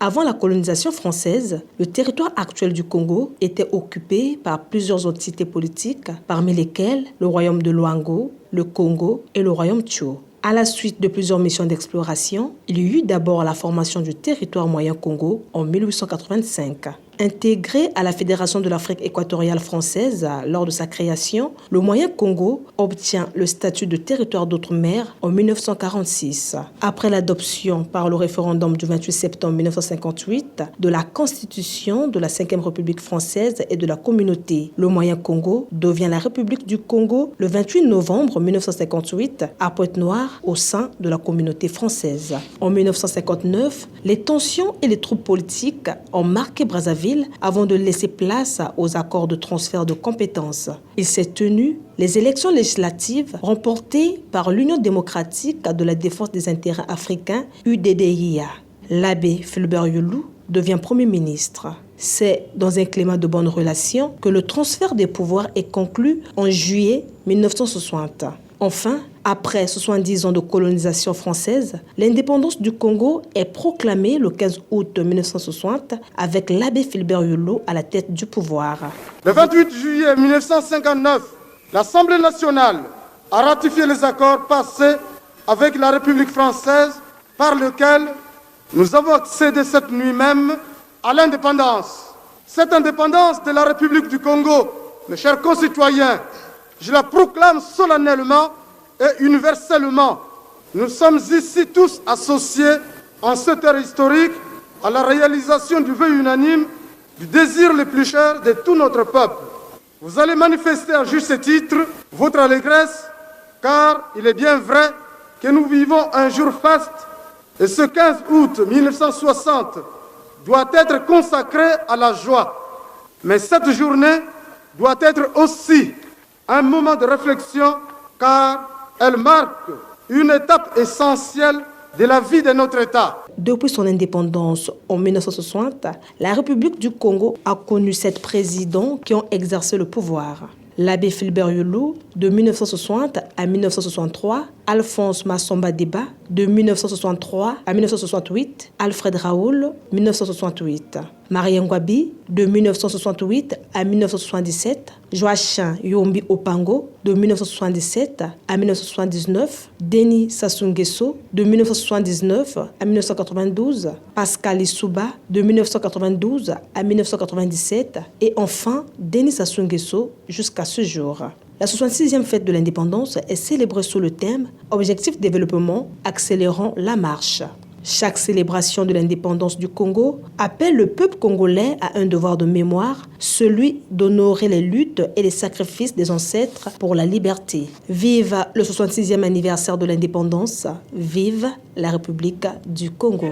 Avant la colonisation française, le territoire actuel du Congo était occupé par plusieurs entités politiques, parmi lesquelles le royaume de Luango, le Congo et le royaume Tchou. À la suite de plusieurs missions d'exploration, il y eut d'abord la formation du territoire moyen Congo en 1885. Intégré à la Fédération de l'Afrique équatoriale française lors de sa création, le moyen Congo obtient le statut de territoire d'outre-mer en 1946. Après l'adoption par le référendum du 28 septembre 1958 de la Constitution de la 5e République française et de la communauté, le moyen Congo devient la République du Congo le 28 novembre 1958 à Pointe-Noire au sein de la communauté française. En 1959, les tensions et les troubles politiques ont marqué Brazzaville avant de laisser place aux accords de transfert de compétences. Il s'est tenu les élections législatives remportées par l'Union démocratique de la défense des intérêts africains, UDDIA. L'abbé Fulbert Yulu devient Premier ministre. C'est dans un climat de bonnes relations que le transfert des pouvoirs est conclu en juillet 1960. Enfin, après 70 ans de colonisation française, l'indépendance du Congo est proclamée le 15 août 1960 avec l'abbé Fulbert Yulu à la tête du pouvoir. Le 28 juillet 1959, l'Assemblée nationale a ratifié les accords passés avec la République française par lesquels nous avons accédé cette nuit même à l'indépendance. Cette indépendance de la République du Congo, mes chers concitoyens, je la proclame solennellement et universellement. Nous sommes ici tous associés en cette heure historique à la réalisation du vœu unanime du désir le plus cher de tout notre peuple. Vous allez manifester à juste titre votre allégresse, car il est bien vrai que nous vivons un jour faste et ce 15 août 1960 doit être consacré à la joie. Mais cette journée doit être aussi un moment de réflexion, car elle marque une étape essentielle de la vie de notre État. Depuis son indépendance en 1960, la République du Congo a connu 7 présidents qui ont exercé le pouvoir. L'abbé Fulbert Yulu, de 1960 à 1963, Alphonse Massamba Deba, de 1963 à 1968, Alfred Raoul, 1968, Marie Ngouabi, de 1968 à 1977, Joachim Yombi Opango, de 1977 à 1979, Denis Sassou Nguesso, de 1979 à 1992, Pascal Lissouba, de 1992 à 1997, et enfin Denis Sassou Nguesso jusqu'à ce jour. La 66e fête de l'indépendance est célébrée sous le thème « Objectif développement, accélérant la marche ». Chaque célébration de l'indépendance du Congo appelle le peuple congolais à un devoir de mémoire, celui d'honorer les luttes et les sacrifices des ancêtres pour la liberté. Vive le 66e anniversaire de l'indépendance, vive la République du Congo.